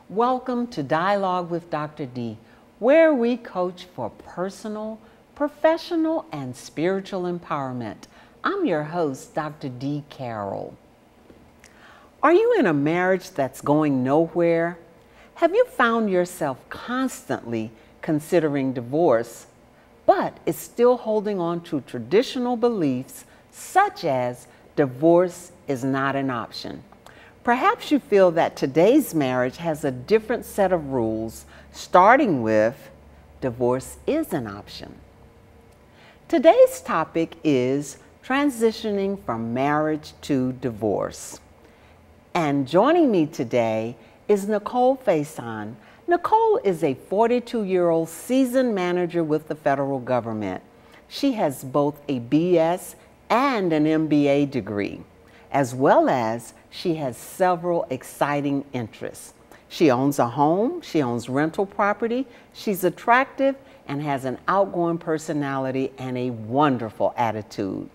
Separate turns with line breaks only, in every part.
Welcome to Dialogue with Dr. D, where we coach for personal, professional, and spiritual empowerment. I'm your host, Dr. Dee Carroll. Are you in a marriage that's going nowhere? Have you found yourself constantly considering divorce, but is still holding on to traditional beliefs such as divorce is not an option? Perhaps you feel that today's marriage has a different set of rules, starting with divorce is an option. Today's topic is transitioning from marriage to divorce. And joining me today is Nicole Faison. Nicole is a 42-year-old seasoned manager with the federal government. She has both a BS and an MBA degree, as well as she has several exciting interests. She owns a home, she owns rental property, she's attractive and has an outgoing personality and a wonderful attitude.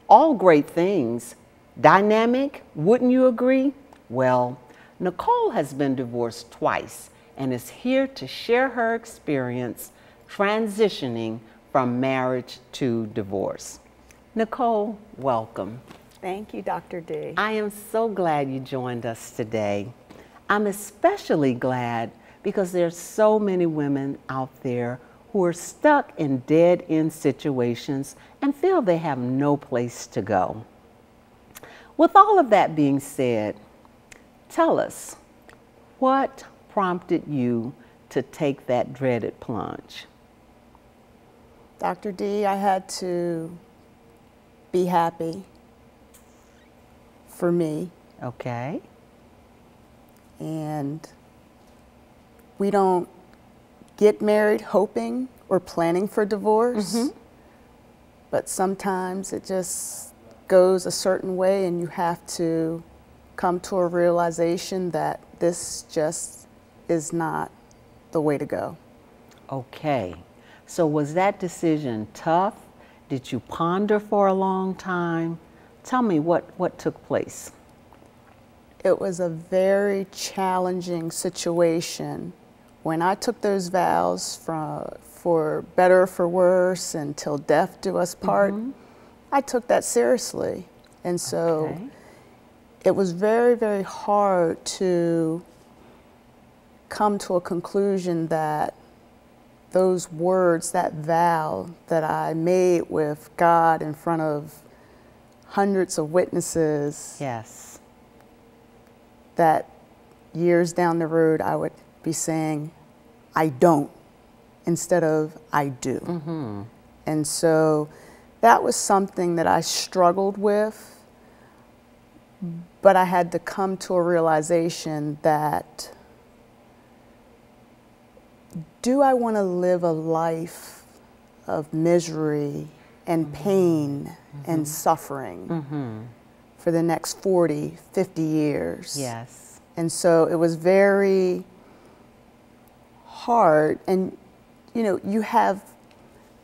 All great things. Dynamic, wouldn't you agree? Well, Nicole has been divorced twice and is here to share her experience transitioning from marriage to divorce. Nicole, welcome.
Thank you, Dr. D.
I am so glad you joined us today. I'm especially glad because there's so many women out there who are stuck in dead-end situations and feel they have no place to go. With all of that being said, tell us, what prompted you to take that dreaded plunge?
Dr. D, I had to be happy for me.
Okay.
And we don't get married hoping or planning for divorce, but sometimes it just goes a certain way and you have to come to a realization that this just is not the way to go.
Okay. So was that decision tough? Did you ponder for a long time? Tell me what took place.
It was a very challenging situation. When I took those vows for better or for worse and till death do us part, I took that seriously. And so it was very, very hard to come to a conclusion that those words, that vow that I made with God in front of hundreds of witnesses,
yes,
that years down the road I would be saying, I don't, instead of I do. And so that was something that I struggled with, but I had to come to a realization that, do I want to live a life of misery and pain and suffering for the next 40, 50 years?
yes.
And so it was very hard. And, you know, you have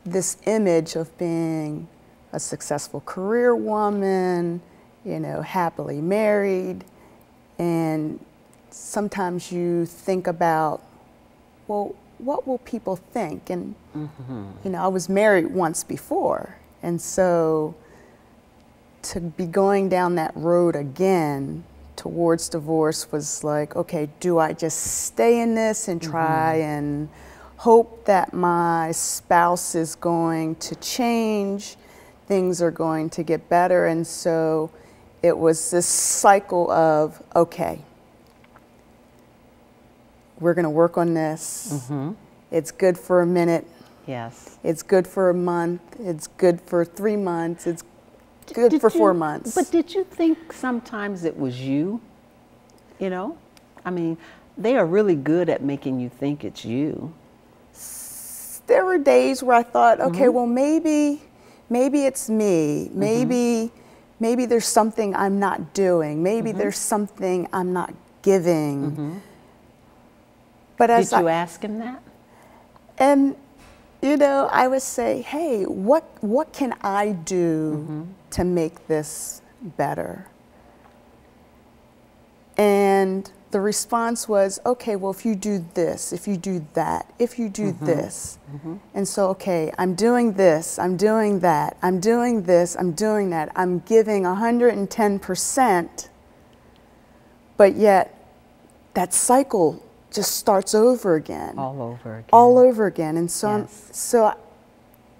this image of being a successful career woman, you know, happily married. And sometimes you think about, well, what will people think? And, you know, I was married once before. And so to be going down that road again towards divorce was like, okay, do I just stay in this and try and hope that my spouse is going to change, things are going to get better? And so it was this cycle of, okay, we're going to work on this. It's good for a minute.
Yes.
It's good for a month. It's good for 3 months. It's good for 4 months.
But did you think sometimes it was you? You know? I mean, they are really good at making you think it's you.
There were days where I thought, okay, well, maybe it's me. Maybe there's something I'm not doing. Maybe there's something I'm not giving. But as
Did you ask him that?
And, you know, I would say, hey, what can I do to make this better? And the response was, okay, well, if you do this, if you do that, if you do this. And so, okay, I'm doing this, I'm doing that, I'm doing this, I'm doing that. I'm giving 110%, but yet that cycle just starts over again.
All over again.
All over again. And so,
Yes.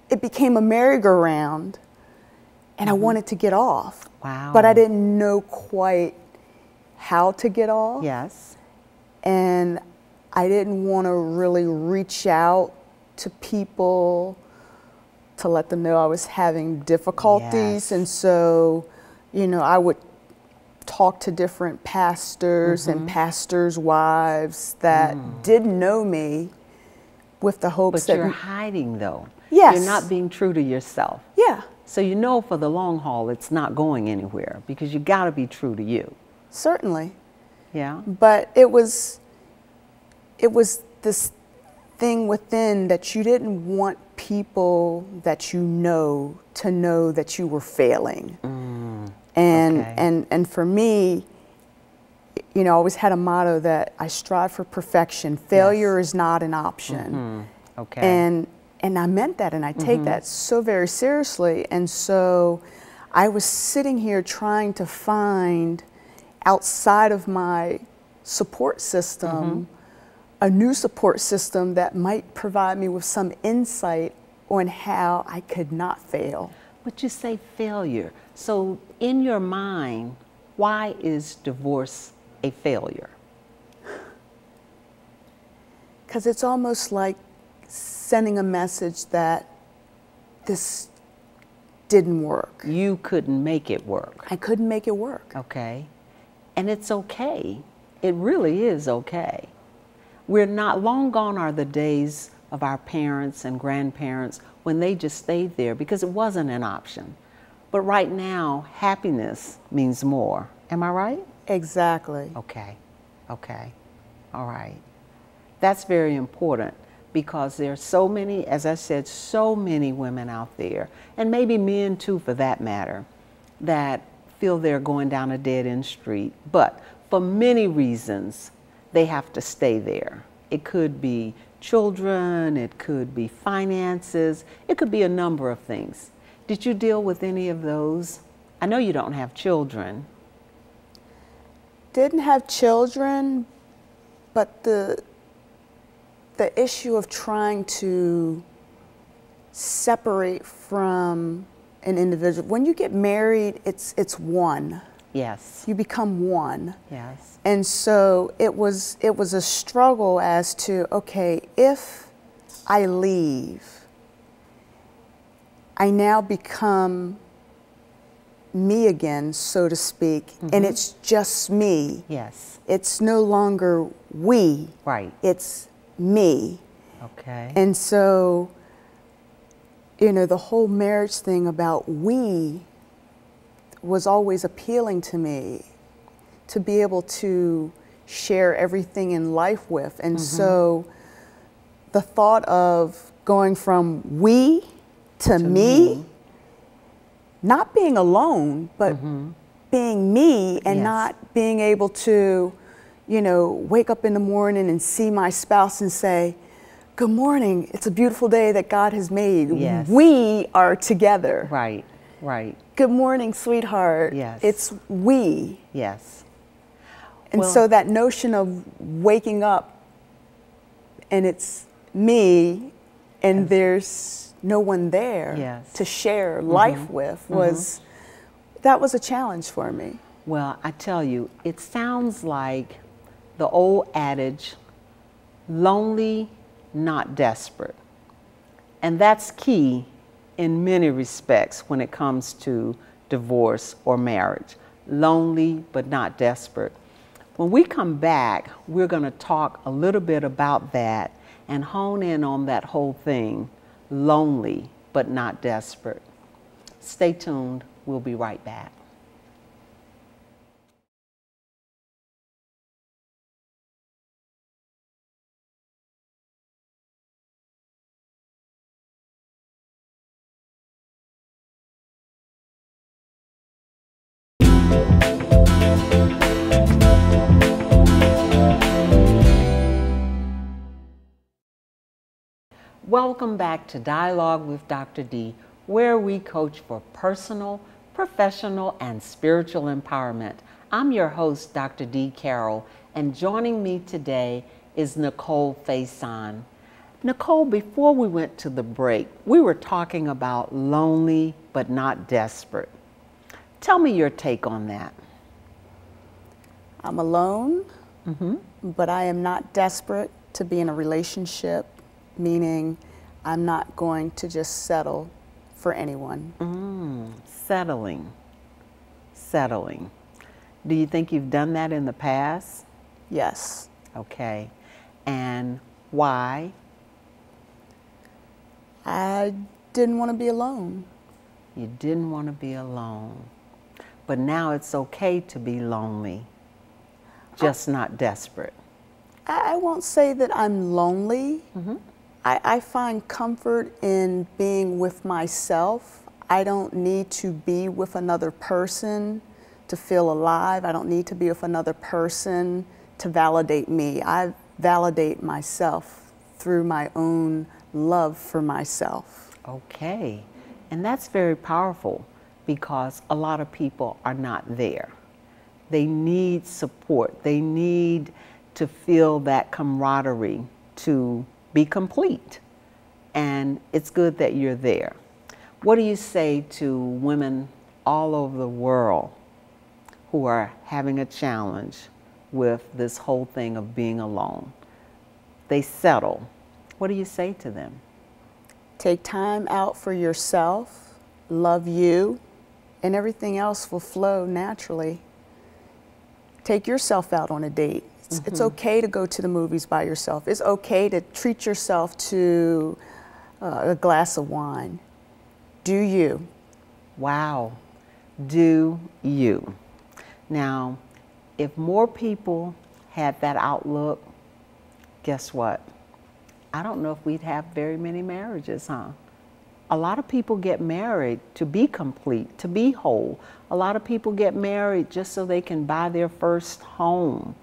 it became a merry-go-round, and I wanted to get off.
Wow.
But I didn't know quite how to get off.
Yes.
And I didn't want to really reach out to people to let them know I was having difficulties.
Yes.
And so, I would talk to different pastors and pastors' wives that didn't know me with the hopes
But
that...
you're hiding, though.
Yes.
You're not being true to yourself.
Yeah,
So you know for the long haul it's not going anywhere because you got to be true to you.
certainly.
Yeah.
But it was this thing within that you didn't want people that you know to know that you were failing. And
Okay.
and for me, I always had a motto that I strive for perfection. Failure is not an option.
Okay.
And I meant that, and I take that so very seriously. And so I was sitting here trying to find, outside of my support system, a new support system that might provide me with some insight on how I could not fail.
But you say failure. So in your mind, why is divorce a failure?
Because it's almost like sending a message that this didn't work.
You couldn't make it work.
I couldn't make it work.
Okay. And it's okay. It really is okay. We're not, long gone are the days of our parents and grandparents when they just stayed there because it wasn't an option. But right now, happiness means more. Am I right?
Exactly.
Okay. Okay. All right. That's very important because there are so many, as I said, so many women out there, and maybe men too for that matter, that feel they're going down a dead-end street. But for many reasons, they have to stay there. It could be children, it could be finances, it could be a number of things. Did you deal with any of those? I know you don't have children.
Didn't have children, but the issue of trying to separate from an individual. When you get married, it's one.
Yes.
You become one.
Yes.
And so it was a struggle as to, okay, if I leave, I now become me again, so to speak, and it's just me.
Yes.
It's no longer we.
Right.
It's me.
Okay.
And so, the whole marriage thing about we was always appealing to me, to be able to share everything in life with. And so the thought of going from we to me, not being alone, but being me and
Yes.
not being able to, wake up in the morning and see my spouse and say, good morning, it's a beautiful day that God has made.
Yes.
We are together.
Right. Right.
Good morning, sweetheart.
Yes.
It's we.
Yes.
And
Well-
so that notion of waking up and it's me and there's no one there
Yes.
to share life with that was a challenge for me.
Well, I tell you, it sounds like the old adage, lonely, not desperate. And that's key in many respects when it comes to divorce or marriage. Lonely, but not desperate. When we come back, we're going to talk a little bit about that and hone in on that whole thing, lonely, but not desperate. Stay tuned. We'll be right back. Welcome back to Dialogue with Dr. D, where we coach for personal, professional, and spiritual empowerment. I'm your host, Dr. Dee Carroll, and joining me today is Nicole Faison. Nicole, before we went to the break, we were talking about lonely but not desperate. Tell me your take on that.
I'm alone, but I am not desperate to be in a relationship, meaning I'm not going to just settle for anyone.
Settling. Do you think you've done that in the past?
Yes.
Okay. And why?
I didn't want to be alone.
You didn't want to be alone. But now it's okay to be lonely, just not desperate.
I won't say that I'm lonely. I find comfort in being with myself. I don't need to be with another person to feel alive. I don't need to be with another person to validate me. I validate myself through my own love for myself.
Okay. And that's very powerful because a lot of people are not there. They need support. They need to feel that camaraderie to be complete. And it's good that you're there. What do you say to women all over the world who are having a challenge with this whole thing of being alone? They settle. What do you say to them?
Take time out for yourself, love you, and everything else will flow naturally. Take yourself out on a date. It's okay to go to the movies by yourself. It's okay to treat yourself to a glass of wine. Do you.
Wow. Do you. Now, if more people had that outlook, guess what? I don't know if we'd have very many marriages, huh? A lot of people get married to be complete, to be whole. A lot of people get married just so they can buy their first home.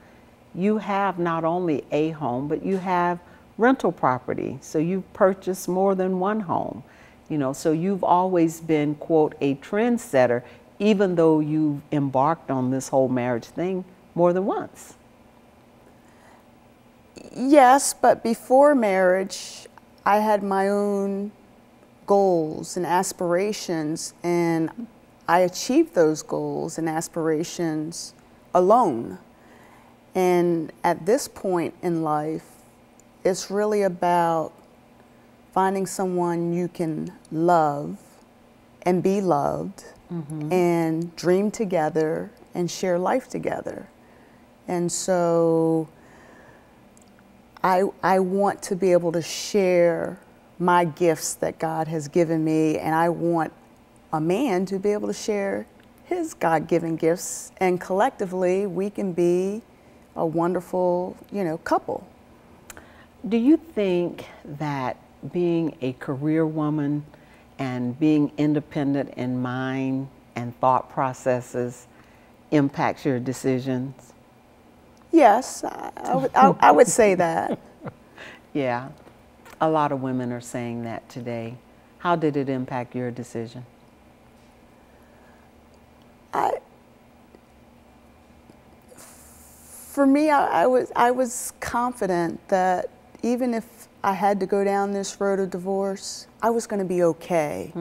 You have not only a home, but you have rental property. So you've purchased more than one home. You know, so you've always been, quote, a trendsetter, even though you've embarked on this whole marriage thing more than once.
Yes, but before marriage, I had my own goals and aspirations, and I achieved those goals and aspirations alone. And at this point in life, it's really about finding someone you can love and be loved and dream together and share life together. And so I want to be able to share my gifts that God has given me, and I want a man to be able to share his God-given gifts, and collectively we can be a wonderful, couple.
Do you think that being a career woman and being independent in mind and thought processes impacts your decisions?
Yes, I would say that.
Yeah, a lot of women are saying that today. How did it impact your decision?
For me, I was confident that even if I had to go down this road of divorce, I was going to be okay.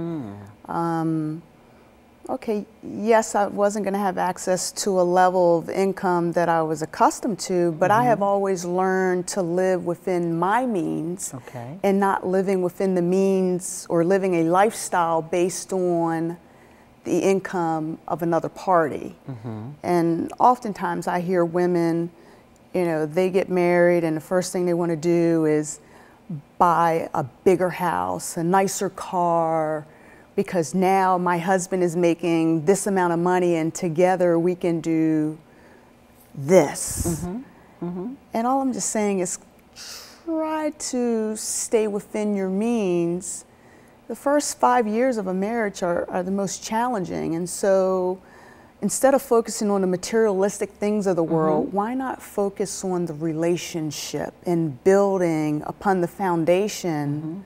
Okay, yes, I wasn't going to have access to a level of income that I was accustomed to, but I have always learned to live within my means and not living within the means or living a lifestyle based on the income of another party. And oftentimes I hear women, they get married and the first thing they want to do is buy a bigger house, a nicer car, because now my husband is making this amount of money and together we can do this. And all I'm just saying is try to stay within your means. The first 5 years of a marriage are the most challenging, and so instead of focusing on the materialistic things of the world, why not focus on the relationship and building upon the foundation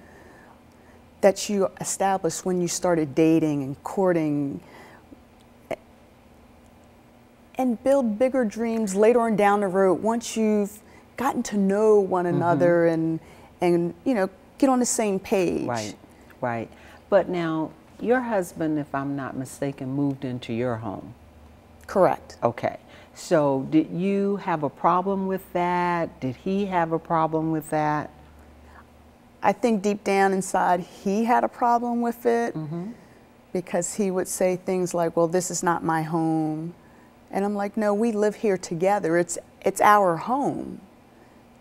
that you established when you started dating and courting, and build bigger dreams later on down the road once you've gotten to know one another and you know, get on the same page.
Right, right. But now, your husband, if I'm not mistaken, moved into your home.
Correct.
Okay. So did you have a problem with that? Did he have a problem with that?
I think deep down inside he had a problem with it because he would say things like, well, this is not my home. And I'm like, no, we live here together. It's our home.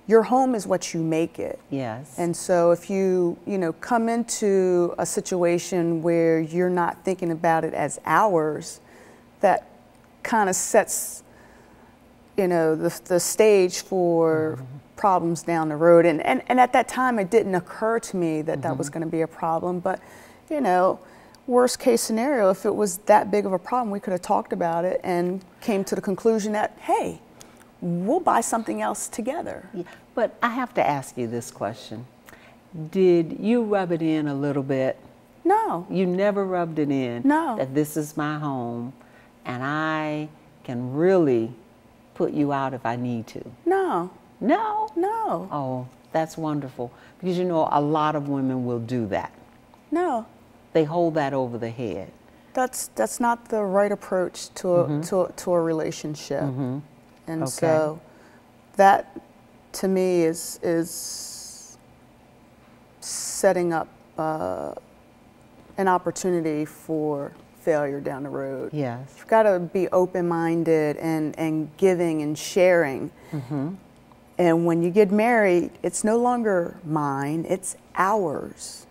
Your home is what you make it.
Yes.
And so if you know, come into a situation where you're not thinking about it as ours, that kind of sets, you know, the stage for problems down the road. And at that time, it didn't occur to me that that was going to be a problem. But, you know, worst case scenario, if it was that big of a problem, we could have talked about it and came to the conclusion that, hey, we'll buy something else together.
Yeah, but I have to ask you this question. Did you rub it in a little bit?
No.
You never rubbed it in?
No.
That this is my home and I can really put you out if I need to?
No.
No?
No.
Oh, that's wonderful. Because you know, a lot of women will do that.
No.
They hold that over the head.
That's not the right approach to a relationship. And
Okay.
so that to me is setting up an opportunity for failure down the road.
Yes.
You've got to be open-minded and giving and sharing. And when you get married, it's no longer mine, it's ours.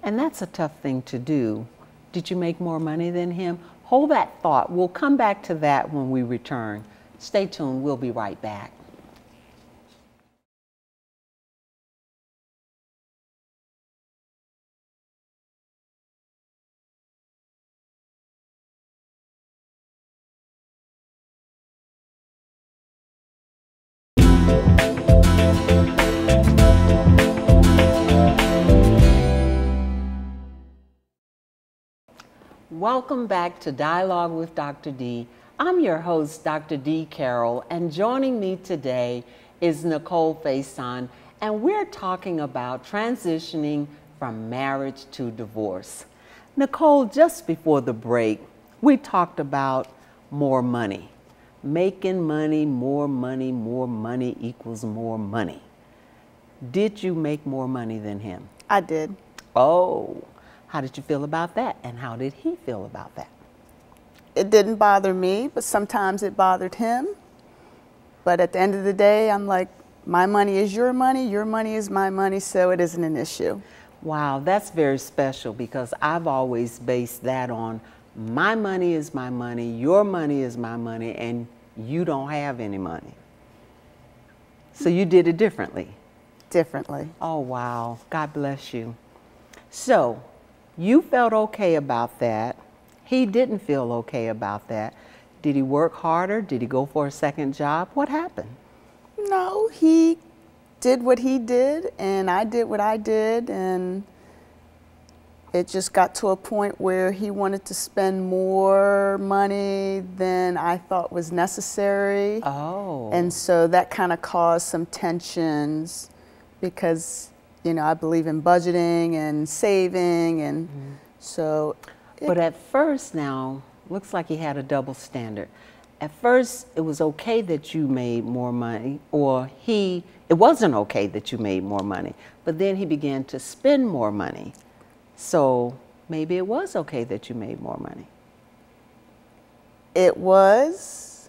And that's a tough thing to do. Did you make more money than him? Hold that thought. We'll come back to that when we return. Stay tuned. We'll be right back. Welcome back to Dialogue with Dr. D. I'm your host, Dr. Dee Carroll, and joining me today is Nicole Faison, and we're talking about transitioning from marriage to divorce. Nicole, just before the break, we talked about more money. Making money, more money equals more money. Did you make more money than him?
I did.
Oh, how did you feel about that? And how did he feel about that?
It didn't bother me, but sometimes it bothered him. But at the end of the day, I'm like, my money is your money is my money, so it isn't an issue.
Wow, that's very special because I've always based that on my money is my money, your money is my money, and you don't have any money. So you did it differently.
Differently.
Oh, wow. God bless you. So you felt okay about that. He didn't feel okay about that. Did he work harder? Did he go for a second job? What happened?
No, he did what he did, and I did what I did, and it just got to a point where he wanted to spend more money than I thought was necessary.
Oh.
And so that kind of caused some tensions because, you know, I believe in budgeting and saving, and so.
But at first now, looks like he had a double standard. At first, it was okay that you made more money, or it wasn't okay that you made more money, but then he began to spend more money. So maybe it was okay that you made more money.
It was,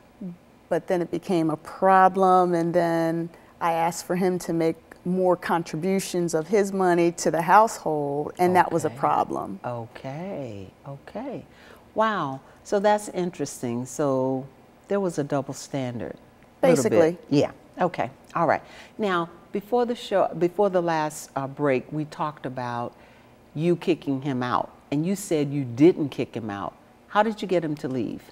but then it became a problem, and then I asked for him to make more contributions of his money to the household, and that was a problem.
Okay, okay. Wow, so that's interesting. So there was a double standard.
Basically.
Yeah, okay, all right. Now, before the last break, we talked about you kicking him out, and you said you didn't kick him out. How did you get him to leave?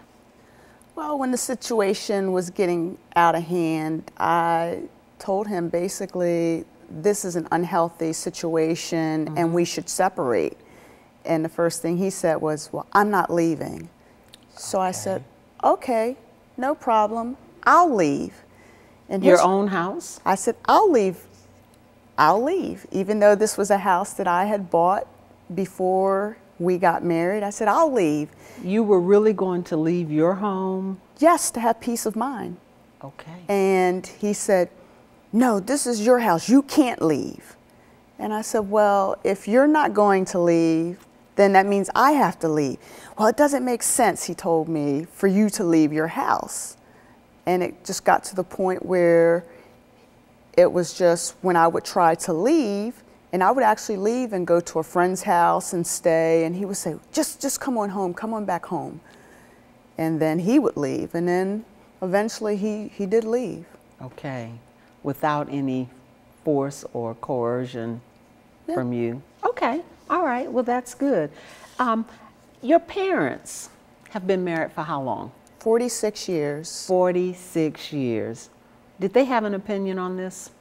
Well, when the situation was getting out of hand, I told him basically this is an unhealthy situation and we should separate. And the first thing he said was, well, I'm not leaving. So I said, okay, no problem, I'll leave. And
your own house?
I said, I'll leave, even though this was a house that I had bought before we got married. I said, I'll leave.
You were really going to leave your home?
Yes, to have peace of mind.
Okay.
And he said, no, this is your house, you can't leave. And I said, well, if you're not going to leave, then that means I have to leave. Well, it doesn't make sense, he told me, for you to leave your house. And it just got to the point where it was just when I would try to leave, and I would actually leave and go to a friend's house and stay, and he would say, just come on home, come on back home. And then he would leave, and then eventually he did leave.
Okay, without any force or coercion from you. Okay, all right, well that's good. Your parents have been married for how long?
46 years.
46 years. Did they have an opinion on this?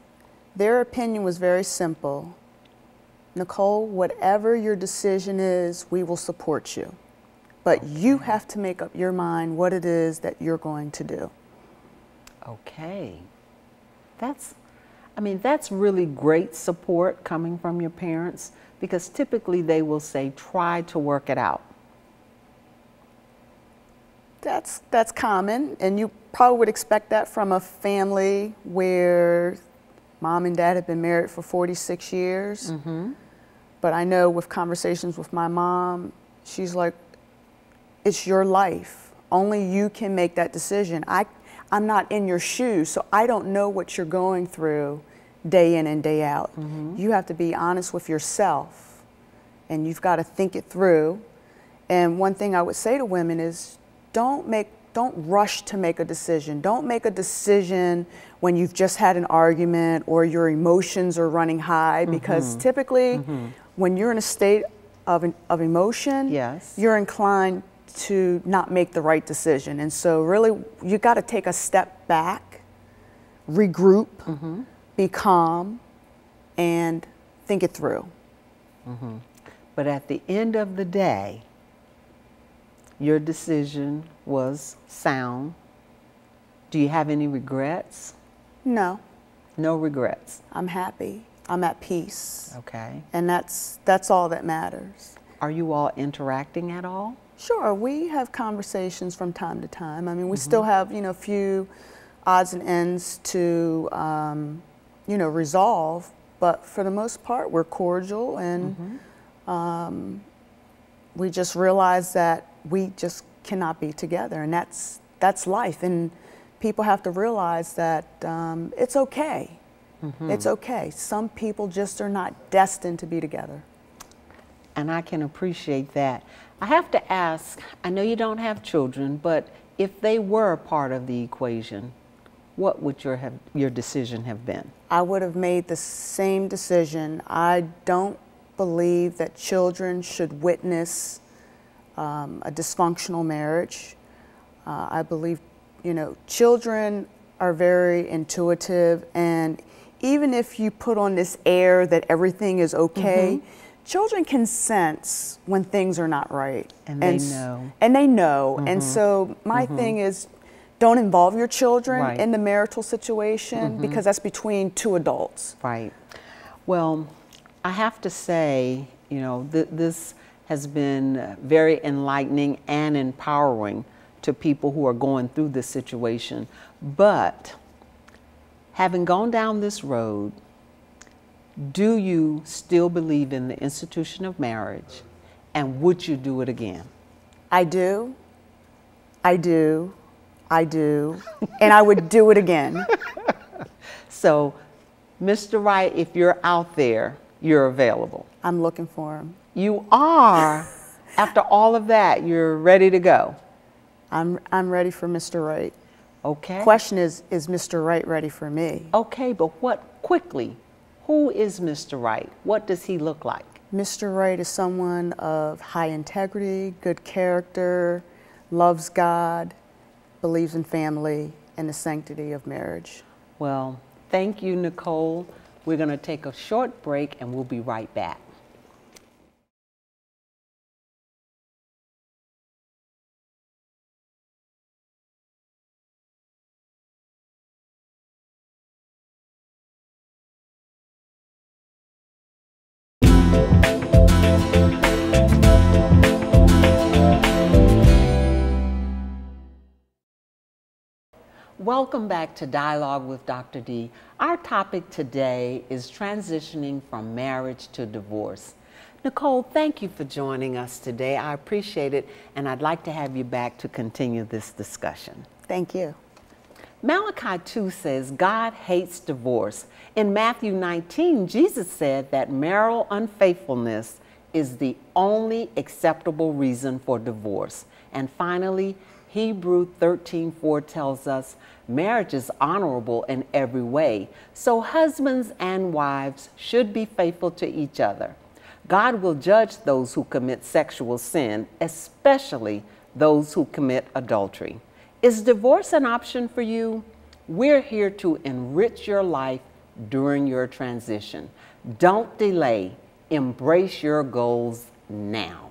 Their opinion was very simple. Nicole, whatever your decision is, we will support you. But you have to make up your mind what it is that you're going to do.
Okay. That's really great support coming from your parents, because typically they will say, try to work it out.
That's common, and you probably would expect that from a family where mom and dad have been married for 46 years. But I know with conversations with my mom, she's like, it's your life. Only you can make that decision. I'm not in your shoes, so I don't know what you're going through day in and day out. You have to be honest with yourself, and you've got to think it through. And one thing I would say to women is, don't rush to make a decision. Don't make a decision when you've just had an argument or your emotions are running high, because typically when you're in a state of emotion, you're inclined to not make the right decision. And so really you got to take a step back, regroup, be calm, and think it through.
But at the end of the day, your decision was sound. Do you have any regrets?
No.
No regrets?
I'm happy. I'm at peace.
Okay.
And that's all that matters.
Are you all interacting at all?
Sure, we have conversations from time to time. I mean, we still have, a few odds and ends to, resolve, but for the most part, we're cordial, and we just realize that we just cannot be together, and that's life. And people have to realize that it's okay. It's okay. Some people just are not destined to be together.
And I can appreciate that. I have to ask, I know you don't have children, but if they were a part of the equation, what would your decision have been?
I would have made the same decision. I don't believe that children should witness a dysfunctional marriage. I believe, children are very intuitive, and even if you put on this air that everything is okay, children can sense when things are not right.
And they know.
And they know. And so my thing is, don't involve your children in the marital situation, because that's between two adults.
Right. Well, I have to say, this has been very enlightening and empowering to people who are going through this situation. But having gone down this road, do you still believe in the institution of marriage, and would you do it again?
I do. I do. I do. And I would do it again.
So, Mr. Right, if you're out there, you're available.
I'm looking for him.
You are. After all of that, you're ready to go.
I'm ready for Mr. Right.
Okay.
Question is Mr. Right ready for me?
Okay, but quickly, who is Mr. Right? What does he look like?
Mr. Right is someone of high integrity, good character, loves God, believes in family, and the sanctity of marriage.
Well, thank you, Nicole, We're going to take a short break and we'll be right back. Welcome back to Dialogue with Dr. D. Our topic today is transitioning from marriage to divorce. Nicole, thank you for joining us today. I appreciate it, and I'd like to have you back to continue this discussion.
Thank you.
Malachi 2 says God hates divorce. In Matthew 19, Jesus said that marital unfaithfulness is the only acceptable reason for divorce. And finally, Hebrews 13:4 tells us marriage is honorable in every way, so husbands and wives should be faithful to each other. God will judge those who commit sexual sin, especially those who commit adultery. Is divorce an option for you? We're here to enrich your life during your transition. Don't delay. Embrace your goals now.